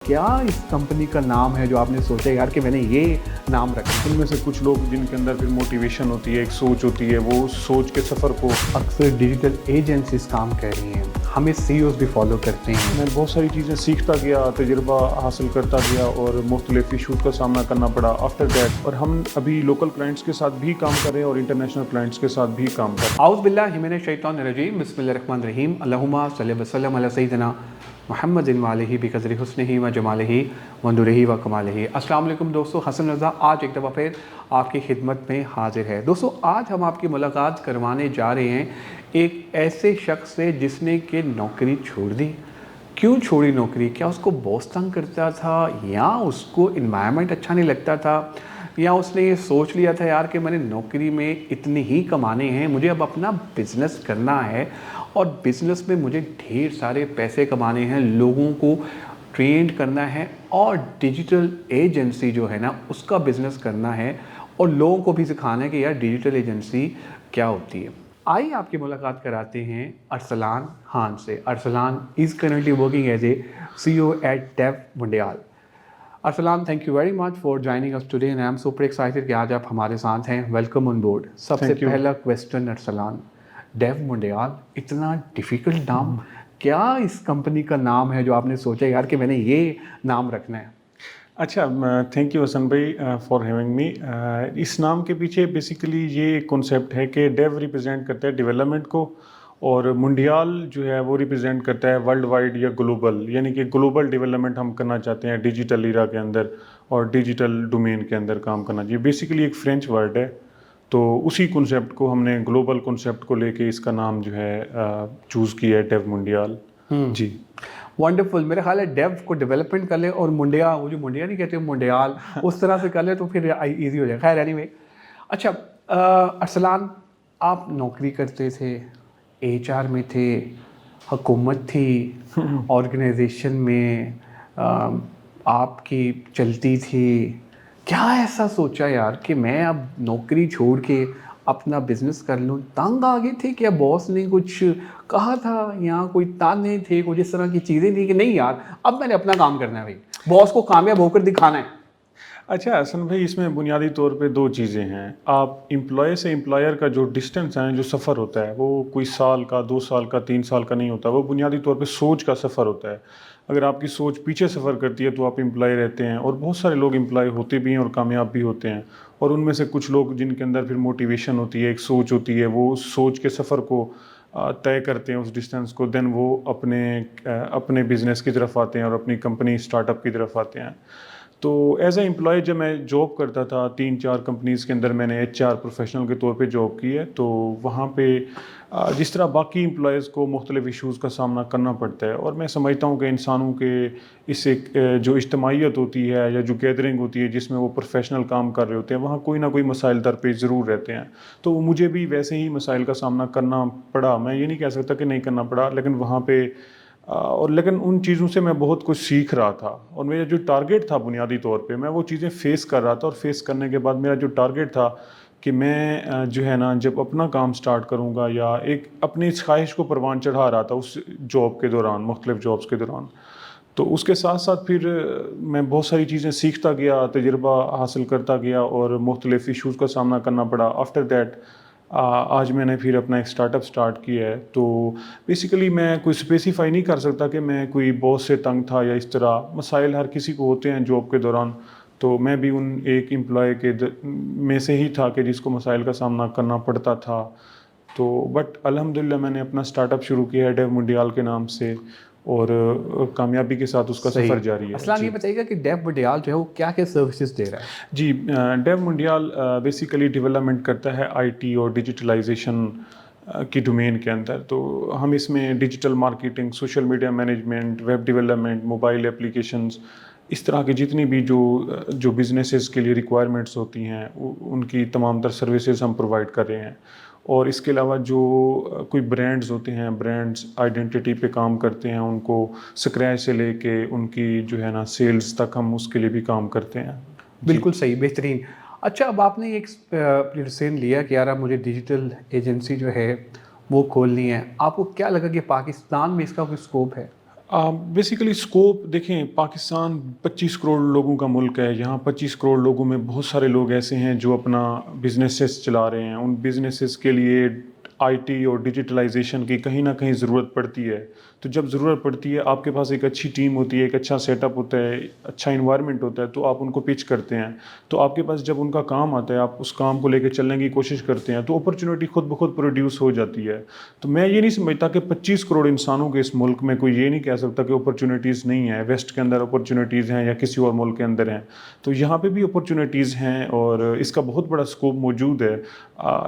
क्या इस कंपनी का नाम है जो आपने सोचा यार कि मैंने ये नाम रखा। उनमें से कुछ लोग जिनके अंदर फिर मोटिवेशन होती है, एक सोच होती है, वो सोच के सफ़र को अक्सर डिजिटल एजेंसीज काम कर रही हैं, हमें सीईओज भी फॉलो करते हैं। मैं बहुत सारी चीज़ें सीखता गया, तजुर्बा हासिल करता गया और मुख्तलिफ इशूज़ का सामना करना पड़ा आफ्टर दैट। और हम अभी लोकल क्लाइंट्स के साथ भी काम कर रहे हैं और इंटरनेशनल क्लाइंट्स के साथ भी काम कर रहे हैं। आउज़ बिल्लाहि मिनश शैतानिर-रजीम, बिस्मिल्लाहिर्रहमानिर्रहीम, अल्लाहुम्मा सल्लि व सल्लिम अला सय्यिदिना मुहम्मदिन व आलिहि बिक़द्रि हुस्निही व जमालिही व नूरिही व कमालिही। अस्सलाम वालेकुम दोस्तों, हसन रज़ा आज एक दफ़ा फिर आपकी खिदमत में हाजिर है। दोस्तों, आज हम आपकी मुलाकात करवाने जा रहे हैं एक ऐसे शख्स से जिसने कि नौकरी छोड़ दी। क्यों छोड़ी नौकरी? क्या उसको बॉस तंग करता था, या उसको इन्वायरमेंट अच्छा नहीं लगता था, या उसने ये सोच लिया था यार कि मैंने नौकरी में इतने ही कमाने हैं, मुझे अब अपना बिज़नेस करना है और बिज़नेस में मुझे ढेर सारे पैसे कमाने हैं, लोगों को ट्रेंड करना है और डिजिटल एजेंसी जो है ना उसका बिज़नेस करना है और लोगों को भी सिखाना है कि यार डिजिटल एजेंसी क्या होती है। आइए आपकी मुलाकात कराते हैं अरसलान खान से। Arsalan is currently working as a CEO at Dev Mundial. Arsalan, thank you very much for joining us today and I am super excited कि आज आप हमारे साथ हैं। Welcome on board. सबसे Thank you. पहला क्वेश्चन अरसलान, डेव मुंडियाल इतना डिफ़िकल्ट नाम, क्या इस कंपनी का नाम है जो आपने सोचा यार कि मैंने ये नाम रखना है? अच्छा, थैंक यू हसन भाई फॉर हैविंग मी। इस नाम के पीछे बेसिकली ये कॉन्सेप्ट है कि डेव रिप्रेजेंट करता है डेवलपमेंट को और मुंडियाल जो है वो रिप्रेजेंट करता है वर्ल्ड वाइड या ग्लोबल, यानी कि ग्लोबल डेवलपमेंट हम करना चाहते हैं डिजिटल इरा के अंदर और डिजिटल डोमेन के अंदर काम करना चाहिए। बेसिकली एक फ्रेंच वर्ड है, तो उसी कॉन्सेप्ट को हमने ग्लोबल कॉन्सेप्ट को लेके इसका नाम जो है चूज़ किया है डेव मुंडियाल। जी। वंडरफुल। मेरा ख्याल है डेव को डेवलपमेंट कर ले और मुंडिया, वो जो मुंडिया नहीं कहते मुंडियाल, उस तरह से कर ले तो फिर इजी हो जाए। खैर एनीवे, अच्छा अरसलान, आप नौकरी करते थे, HR में थे, हुकूमत थी, ऑर्गेनाइजेशन में आपकी चलती थी, क्या ऐसा सोचा यार कि मैं अब नौकरी छोड़ के अपना बिजनेस कर लूँ? तंग आ गए थे क्या? बॉस ने कुछ कहा था या कोई ताने थे, कुछ इस तरह की चीज़ें थी कि नहीं यार अब मैंने अपना काम करना है, भाई बॉस को कामयाब होकर दिखाना है? अच्छा हसन भाई, इसमें बुनियादी तौर पे दो चीज़ें हैं। आप एम्प्लॉय से एम्प्लॉयर का जो डिस्टेंस है, जो सफ़र होता है, वो कोई साल का, 2 साल का, 3 साल का नहीं होता। वो बुनियादी तौर पे सोच का सफ़र होता है। अगर आपकी सोच पीछे सफ़र करती है तो आप एम्प्लॉय रहते हैं, और बहुत सारे लोग एम्प्लॉय होते भी हैं और कामयाब भी होते हैं। और उनमें से कुछ लोग जिनके अंदर फिर मोटिवेशन होती है, एक सोच होती है, वो सोच के सफ़र को तय करते हैं, उस डिस्टेंस को, देन वो अपने बिज़नेस की तरफ आते हैं और अपनी कंपनी स्टार्टअप की तरफ आते हैं। तो एज ए एम्प्लॉय जब मैं जॉब करता था 3-4 कंपनीज़ के अंदर, मैंने HR प्रोफेशनल के तौर पे जॉब की है। तो वहाँ पे जिस तरह बाकी एम्प्लॉयज़ को मुख्तलिफ इशूज़ का सामना करना पड़ता है, और मैं समझता हूँ कि इंसानों के इस एक जो इज्तमाहीयत होती है या जो गैदरिंग होती है जिसमें वो प्रोफेशनल काम कर रहे होते हैं, वहाँ कोई ना कोई मसाइल दरपेश ज़रूर रहते हैं। तो मुझे भी वैसे ही मसाइल का सामना करना पड़ा। मैं ये नहीं कह सकता कि नहीं करना पड़ा, लेकिन वहाँ पे लेकिन उन चीज़ों से मैं बहुत कुछ सीख रहा था, और मेरा जो टारगेट था बुनियादी तौर पे, मैं वो चीज़ें फ़ेस कर रहा था। और फेस करने के बाद मेरा जो टारगेट था कि मैं जो है ना, जब अपना काम स्टार्ट करूँगा, या एक अपनी इस ख्वाहिश को परवान चढ़ा रहा था उस जॉब के दौरान, मुख्तलिफ जॉब्स के दौरान। तो उसके साथ साथ फिर मैं बहुत सारी चीज़ें सीखता गया, तजुर्बा हासिल करता गया और मुख्तलिफ इशूज़ का सामना करना पड़ा। आफ्टर दैट आज मैंने फिर अपना एक स्टार्टअप स्टार्ट किया है। तो बेसिकली मैं कोई स्पेसिफ़ाई नहीं कर सकता कि मैं कोई बॉस से तंग था या इस तरह। मसाइल हर किसी को होते हैं जॉब के दौरान, तो मैं भी उन एक एम्प्लॉय में से ही था कि जिसको मसाइल का सामना करना पड़ता था। तो बट अल्हम्दुलिल्लाह मैंने अपना स्टार्टअप शुरू किया है डेव मुंडियाल के नाम से, और कामयाबी के साथ उसका सही। सफ़र जारी है। असलान, ये जी। बताइएगा कि डेव मुंडियाल जो है वो क्या क्या सर्विसेज दे रहा है? जी, डेव मुंडियाल बेसिकली डेवलपमेंट करता है IT और डिजिटलाइजेशन की डोमेन के अंदर। तो हम इसमें digital marketing, social media management, web development, mobile applications, इस तरह की जितनी भी जो बिज़नेसेस के लिए रिक्वायरमेंट्स होती हैं, उनकी तमाम तर सर्विसेज हम प्रोवाइड कर रहे हैं। और इसके अलावा जो कोई ब्रांड्स होते हैं, ब्रांड्स आइडेंटिटी पे काम करते हैं, उनको स्क्रैच से लेके उनकी जो है ना सेल्स तक, हम उसके लिए भी काम करते हैं। जी। बिल्कुल सही, बेहतरीन। अच्छा, अब आपने एक डिसीजन लिया कि यार अब मुझे डिजिटल एजेंसी जो है वो खोलनी है, आपको क्या लगा कि पाकिस्तान में इसका कोई स्कोप है? بیسیکلی اسکوپ دیکھیں، پاکستان 25 کروڑ لوگوں کا ملک ہے. یہاں 25 کروڑ لوگوں میں بہت سارے لوگ ایسے ہیں جو اپنا بزنسز چلا رہے ہیں. ان بزنسز کے لیے آئی ٹی اور ڈیجیٹلائزیشن کی کہیں نہ کہیں ضرورت پڑتی ہے. تو جب ضرورت پڑتی ہے، آپ کے پاس ایک اچھی ٹیم ہوتی ہے، ایک اچھا سیٹ اپ ہوتا ہے، اچھا انوائرمنٹ ہوتا ہے، تو آپ ان کو پچ کرتے ہیں. تو آپ کے پاس جب ان کا کام آتا ہے، آپ اس کام کو لے کے چلنے کی کوشش کرتے ہیں، تو اپرچونیٹی خود بخود پروڈیوس ہو جاتی ہے. تو میں یہ نہیں سمجھتا کہ 25 کروڑ انسانوں کے اس ملک میں کوئی یہ نہیں کہہ سکتا کہ اپرچونیٹیز نہیں ہیں. ویسٹ کے اندر اپرچونیٹیز ہیں یا کسی اور ملک کے اندر ہیں. تو یہاں پہ بھی اپرچونیٹیز ہیں اور اس کا بہت بڑا اسکوپ موجود ہے.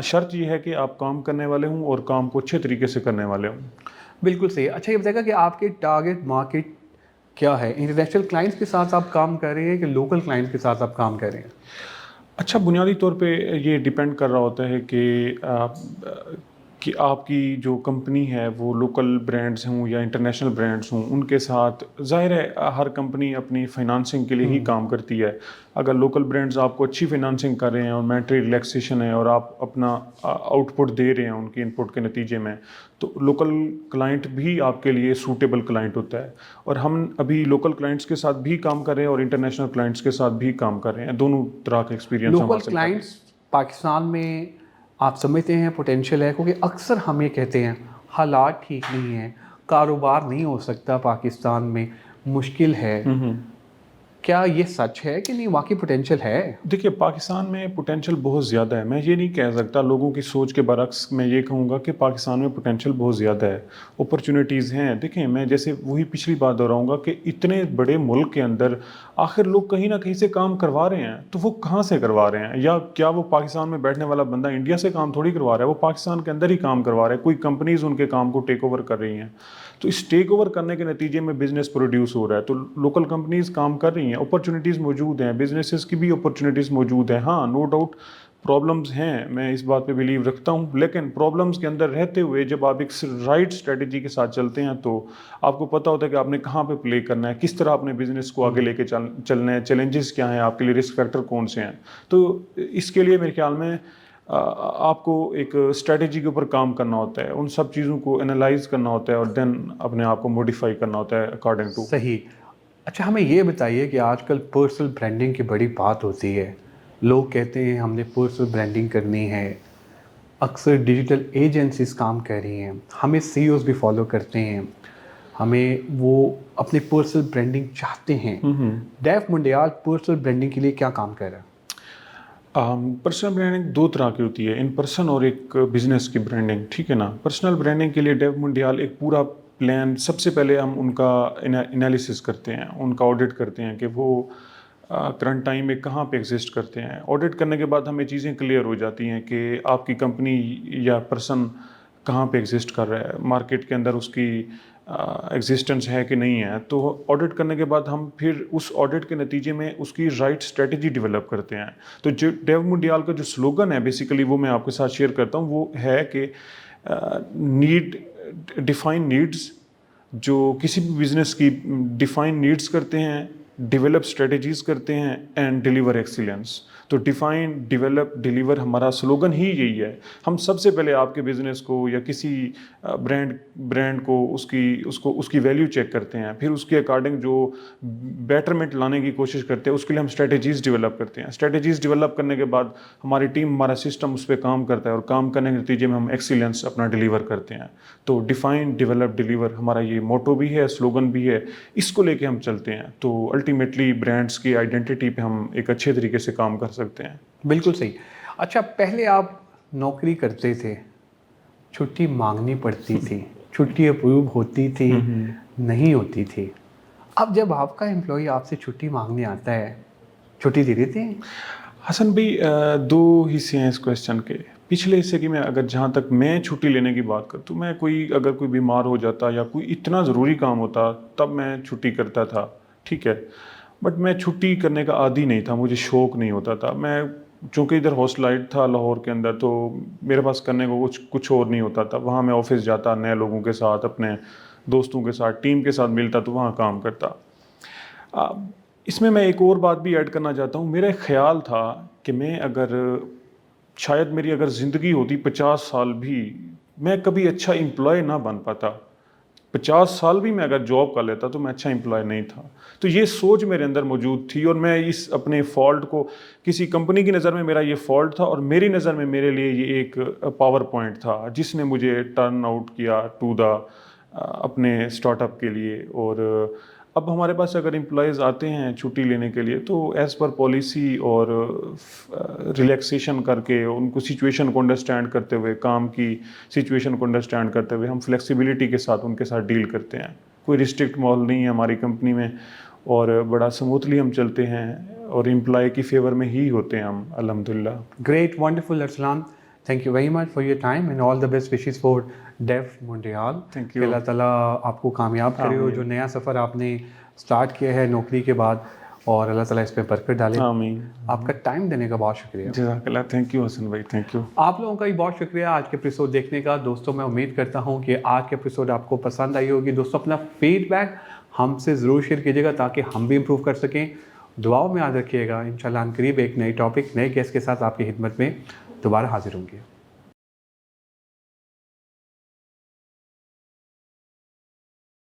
شرط یہ ہے کہ آپ کام کرنے والے ہوں اور کام کو اچھے طریقے سے کرنے والے ہوں. بالکل صحیح. اچھا یہ بتائے گا کہ آپ کے ٹارگیٹ مارکیٹ کیا ہے؟ انٹرنیشنل کلائنٹس کے ساتھ آپ کام کر رہے ہیں کہ لوکل کلائنٹس کے ساتھ آپ کام کر رہے ہیں؟ اچھا، بنیادی طور پہ یہ ڈیپینڈ کر رہا ہوتا ہے کہ آپ کی جو کمپنی ہے وہ لوکل برانڈز ہوں یا انٹرنیشنل برانڈز ہوں. ان کے ساتھ ظاہر ہے ہر کمپنی اپنی فائنانسنگ کے لیے ہی کام کرتی ہے. اگر لوکل برانڈز آپ کو اچھی فائنانسنگ کر رہے ہیں اور مانیٹری ریلیکسیشن ہے اور آپ اپنا آؤٹ پٹ دے رہے ہیں ان کی ان پٹ کے نتیجے میں، تو لوکل کلائنٹ بھی آپ کے لیے سوٹیبل کلائنٹ ہوتا ہے. اور ہم ابھی لوکل کلائنٹس کے ساتھ بھی کام کر رہے ہیں اور انٹرنیشنل کلائنٹس کے ساتھ بھی کام کر رہے ہیں. دونوں طرح کے ایکسپیرینس ہم لوکل حاصل کر رہے ہیں. کلائنٹس پاکستان میں آپ سمجھتے ہیں پوٹینشیل ہے؟ کیونکہ اکثر ہم یہ کہتے ہیں حالات ٹھیک نہیں ہیں، کاروبار نہیں ہو سکتا پاکستان میں، مشکل ہے. کیا یہ سچ ہے کہ نہیں واقعی پوٹینشیل ہے؟ دیکھیے، پاکستان میں پوٹینشیل بہت زیادہ ہے. میں یہ نہیں کہہ سکتا، لوگوں کی سوچ کے برعکس میں یہ کہوں گا کہ پاکستان میں پوٹینشیل بہت زیادہ ہے، اپرچونیٹیز ہیں. دیکھیں، میں جیسے وہی پچھلی بات دہراؤں گا کہ اتنے بڑے ملک کے اندر آخر لوگ کہیں نہ کہیں سے کام کروا رہے ہیں. تو وہ کہاں سے کروا رہے ہیں؟ یا کیا وہ پاکستان میں بیٹھنے والا بندہ انڈیا سے کام تھوڑی کروا رہا ہے؟ وہ پاکستان کے اندر ہی کام کروا رہا ہے. کوئی کمپنیز ان کے کام کو ٹیک اوور کر رہی ہیں. تو اس ٹیک اوور کرنے کے نتیجے میں بزنس پروڈیوس ہو رہا ہے. تو لوکل کمپنیز کام کر رہی ہیں، اپرچونیٹیز موجود ہیں، بزنسز کی بھی اپرچونیٹیز موجود ہیں. ہاں، نو ڈاؤٹ پرابلمز ہیں، میں اس بات پہ بلیو رکھتا ہوں. لیکن پرابلمز کے اندر رہتے ہوئے جب آپ ایک رائٹ اسٹریٹجی کے ساتھ چلتے ہیں تو آپ کو پتہ ہوتا ہے کہ آپ نے کہاں پہ پلے کرنا ہے، کس طرح اپنے بزنس کو آگے لے کے چلنا ہے، چیلنجز کیا ہیں، آپ کے لیے رسک فیکٹر کون سے ہیں. تو اس کے لیے میرے خیال میں آپ کو ایک اسٹریٹجی کے اوپر کام کرنا ہوتا ہے، ان سب چیزوں کو انالائز کرنا ہوتا ہے اور دین اپنے آپ کو موڈیفائی کرنا ہوتا ہے اکارڈنگ ٹو. صحیح. اچھا ہمیں یہ بتائیے کہ آج کل پرسنل برانڈنگ کی بڑی بات ہوتی ہے. لوگ کہتے ہیں ہم نے پرسنل برانڈنگ کرنی ہے. اکثر ڈیجیٹل ایجنسیز کام کر رہی ہیں، ہمیں سی اوز بھی فالو کرتے ہیں، ہمیں وہ اپنے پرسنل برانڈنگ چاہتے ہیں. ڈیف منڈیال پرسنل برانڈنگ کے لیے کیا کام کر رہا ہے؟ پرسنل برانڈنگ دو طرح کی ہوتی ہے، ان پرسن اور ایک بزنس کی برانڈنگ. ٹھیک ہے نا. پرسنل برانڈنگ کے لیے ڈیو منڈیال ایک پورا پلان، سب سے پہلے ہم ان کا انالیسس کرتے ہیں، ان کا آڈٹ کرتے ہیں کہ وہ کرنٹ ٹائم میں کہاں پہ ایگزسٹ کرتے ہیں. آڈٹ کرنے کے بعد ہمیں چیزیں کلیئر ہو جاتی ہیں کہ آپ کی کمپنی یا پرسن کہاں پہ ایگزسٹ کر رہا ہے، مارکیٹ کے اندر اس کی ایگزسٹنس ہے کہ نہیں ہے. تو آڈٹ کرنے کے بعد ہم پھر اس آڈٹ کے نتیجے میں اس کی رائٹ اسٹریٹجی ڈیولپ کرتے ہیں. تو جو ڈیو منڈیال کا جو سلوگن ہے بیسیکلی وہ میں آپ کے ساتھ شیئر کرتا ہوں، وہ ہے کہ ڈیفائن نیڈز. جو کسی بھی بزنس کی ڈیفائن نیڈز کرتے ہیں، ڈیولپ اسٹریٹجیز کرتے ہیں اینڈ ڈیلیور ایکسیلنس. تو ڈیفائن، ڈیولپ، ڈیلیور ہمارا سلوگن ہی یہی ہے. ہم سب سے پہلے آپ کے بزنس کو یا کسی برانڈ کو اس کی ویلیو چیک کرتے ہیں، پھر اس کے اکارڈنگ جو بیٹرمنٹ لانے کی کوشش کرتے ہیں اس کے لیے ہم اسٹریٹجیز ڈیولپ کرتے ہیں. اسٹریٹجیز ڈیولپ کرنے کے بعد ہماری ٹیم، ہمارا سسٹم اس پہ کام کرتا ہے اور کام کرنے کے نتیجے میں ہم ایکسیلنس اپنا ڈیلیور کرتے ہیں. تو ڈیفائن، ڈیولپ، ڈیلیور ہمارا یہ موٹو بھی ہے، سلوگن بھی ہے. اس کو لے کے ہم چلتے ہیں تو الٹیمیٹلی برانڈس کی آئیڈینٹی پہ ہم ایک اچھے طریقے سے کام کر سکتے ہیں. بالکل صحیح. اچھا پہلے آپ نوکری کرتے تھے، چھٹی مانگنی پڑتی تھی، چھٹی اپروو ہوتی تھی، نہیں ہوتی تھی. اب جب آپ کا امپلائی آپ سے چھٹی مانگنے آتا ہے، چھٹی دے دیتے ہیں؟ حسن بھائی، دو حصے ہیں اس کویسچن کے. پچھلے حصے کی میں اگر جہاں تک میں چھٹی لینے کی بات کرتا ہوں، میں اگر کوئی بیمار ہو جاتا یا کوئی اتنا ضروری کام ہوتا تب میں چھٹی کرتا تھا. ٹھیک ہے. بٹ میں چھٹی کرنے کا عادی نہیں تھا، مجھے شوق نہیں ہوتا تھا. میں چونکہ ادھر ہاسٹلائٹ تھا لاہور کے اندر، تو میرے پاس کرنے کو کچھ اور نہیں ہوتا تھا. وہاں میں آفس جاتا، نئے لوگوں کے ساتھ، اپنے دوستوں کے ساتھ، ٹیم کے ساتھ ملتا تو وہاں کام کرتا. اس میں ایک اور بات بھی ایڈ کرنا چاہتا ہوں. میرا ایک خیال تھا کہ میں شاید میری زندگی ہوتی 50 سال بھی، میں کبھی اچھا امپلائی نہ بن پاتا. 50 साल भी मैं अगर जॉब कर लेता तो मैं अच्छा एम्प्लॉय नहीं था। तो ये सोच मेरे अंदर मौजूद थी और मैं इस अपने फॉल्ट को, किसी कंपनी की नज़र में मेरा ये फॉल्ट था और मेरी नज़र में मेरे लिए ये एक पावर पॉइंट था जिसने मुझे टर्न आउट किया टू द अपने स्टार्टअप के लिए। और अब हमारे पास अगर एम्प्लॉयज़ आते हैं छुट्टी लेने के लिए तो एज़ पर पॉलिसी और रिलैक्सेशन करके, उनको सिचुएशन को अंडरस्टैंड करते हुए, काम की सिचुएशन को अंडरस्टैंड करते हुए हम फ्लेक्सिबिलिटी के साथ उनके साथ डील करते हैं। कोई रिस्ट्रिक्ट माहौल नहीं है हमारी कंपनी में और बड़ा स्मूथली हम चलते हैं और एम्प्लॉय की फेवर में ही होते हैं हम, अल्हम्दुलिल्लाह। Great, wonderful, Arsalan. Thank you very much for your time and all the best wishes for Dev Montreal. Thank कि you. अल्लाह ताला आपको कामयाब करे और जो नया सफ़र आपने स्टार्ट किया है नौकरी के बाद, और अल्लाह ताला इस पे बरकत डाले। आमीन। आपका टाइम देने का बहुत शुक्रिया। जज़ाकल्लाह। थैंक यू हसन भाई, थैंक यू। आप लोगों का भी बहुत शुक्रिया आज के एपिसोड देखने का। दोस्तों मैं उम्मीद करता हूँ कि आज के एपिसोड आपको पसंद आई होगी। दोस्तों अपना फीडबैक हमसे ज़रूर शेयर कीजिएगा ताकि हम भी इम्प्रूव कर सकें। दुआओं में याद रखिएगा। इंशाल्लाह हम करीब एक नई टॉपिक, नए गेस्ट के साथ आपकी खिदमत में दोबारा हाजिर होंगे।